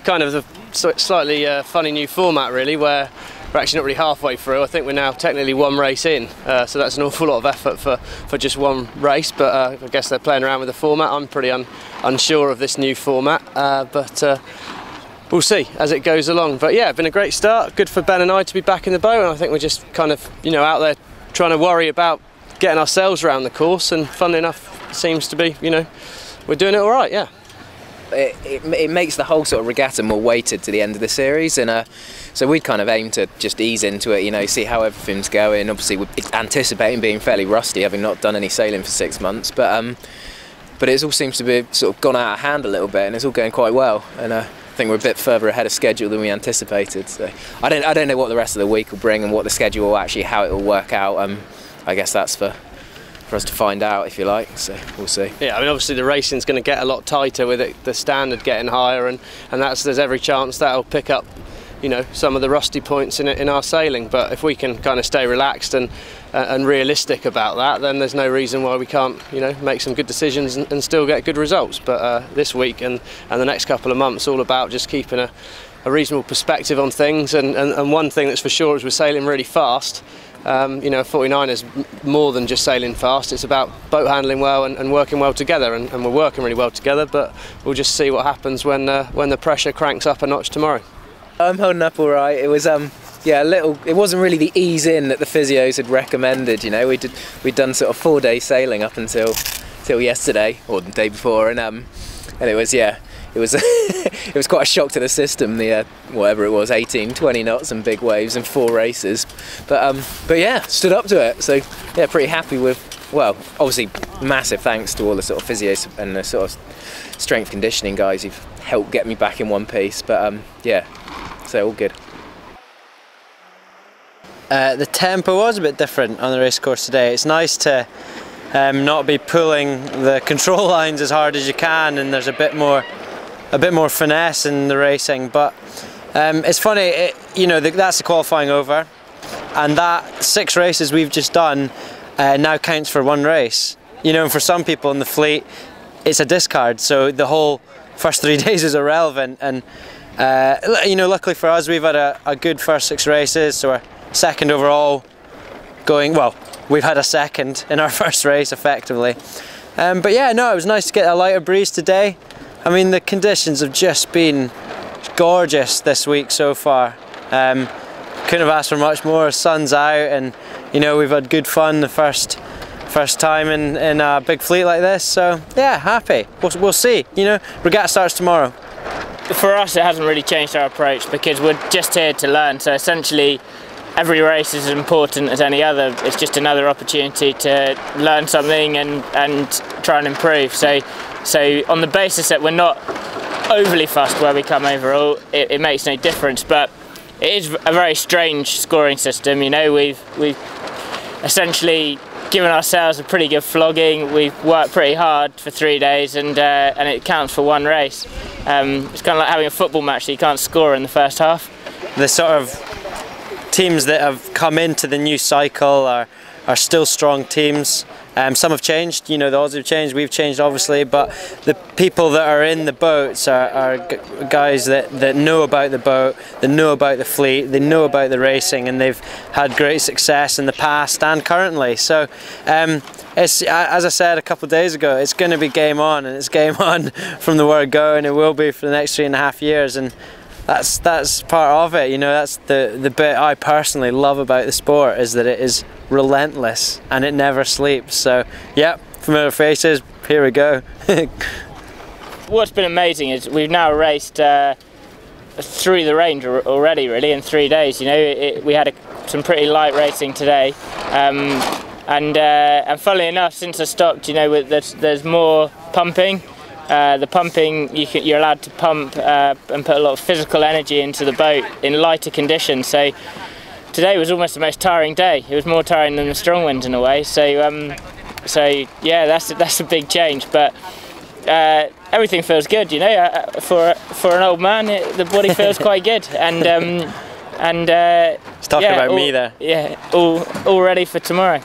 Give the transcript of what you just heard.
Kind of a slightly funny new format really, where we're actually not really halfway through. I think we're now technically one race in, so that's an awful lot of effort for just one race, but I guess they're playing around with the format. I'm pretty unsure of this new format, but we'll see as it goes along. But yeah, been a great start. Good for Ben and I to be back in the boat, and I think we're just kind of, you know, out there trying to worry about getting ourselves around the course, and funnily enough, it seems to be, you know, we're doing it all right, yeah. It makes the whole sort of regatta more weighted to the end of the series, and so we'd kind of aim to just ease into it, you know, see how everything's going. Obviously we're anticipating being fairly rusty, having not done any sailing for 6 months, but it all seems to be sort of gone out of hand a little bit, and it's all going quite well, and I think we're a bit further ahead of schedule than we anticipated. So I don't know what the rest of the week will bring and what the schedule will actually, how it will work out. I guess that's for us to find out, if you like, so we'll see. Yeah, I mean, obviously the racing's going to get a lot tighter with it, the standard getting higher, and there's every chance that'll pick up, you know, some of the rusty points in our sailing. But if we can kind of stay relaxed and realistic about that, then there's no reason why we can't, you know, make some good decisions and still get good results. But this week and the next couple of months, all about just keeping a reasonable perspective on things. And one thing that's for sure is we're sailing really fast. You know, 49 is more than just sailing fast. It's about boat handling well and working well together, and we're working really well together. But we'll just see what happens when the pressure cranks up a notch tomorrow. I'm holding up all right. It was yeah, a little. It wasn't really the ease in that the physios had recommended. You know, we'd done sort of 4-day sailing up until yesterday or the day before, and it was, yeah. It was it was quite a shock to the system, the whatever it was, 18-20 knots and big waves and 4 races, but yeah, stood up to it. So yeah, pretty happy with, well, obviously massive thanks to all the sort of physios and the sort of strength conditioning guys who've helped get me back in one piece, but yeah, so all good. The tempo was a bit different on the race course today. It's nice to not be pulling the control lines as hard as you can, and there's a bit more finesse in the racing, but it's funny, you know, that's the qualifying over, and that 6 races we've just done now counts for 1 race. You know, and for some people in the fleet it's a discard, so the whole first 3 days is irrelevant, and you know, luckily for us we've had a good first 6 races, so we're second overall going, well, we've had a second in our first race effectively, but yeah, no, it was nice to get a lighter breeze today. I mean, the conditions have just been gorgeous this week so far. Couldn't have asked for much more. Sun's out, and you know, we've had good fun the first time in a big fleet like this. So yeah, happy. We'll see. You know, regatta starts tomorrow. For us, it hasn't really changed our approach because we're just here to learn. So essentially, every race is as important as any other. It's just another opportunity to learn something and try and improve. So on the basis that we're not overly fussed where we come overall, it makes no difference. But it is a very strange scoring system. You know, we've essentially given ourselves a pretty good flogging. We've worked pretty hard for 3 days, and it counts for 1 race. It's kind of like having a football match that you can't score in the first half. The sort of teams that have come into the new cycle are still strong teams. Some have changed, you know, the odds have changed, we've changed obviously, but the people that are in the boats are guys that know about the boat, they know about the fleet, they know about the racing, and they've had great success in the past and currently. So it's, as I said a couple of days ago, it's going to be game on, and it's game on from the word go, and it will be for the next 3.5 years, and that's part of it. You know, that's the bit I personally love about the sport, is that it is relentless and it never sleeps. So yeah, familiar faces, here we go. What's been amazing is we've now raced through the range already, really, in 3 days. You know, we had some pretty light racing today, and funnily enough, since I stopped, you know, there's more pumping. The pumping, you're allowed to pump and put a lot of physical energy into the boat in lighter conditions. So today was almost the most tiring day. It was more tiring than the strong winds in a way. So yeah, that's a big change. But everything feels good, you know. For an old man, the body feels quite good. And it's talking about me there. Yeah, all ready for tomorrow.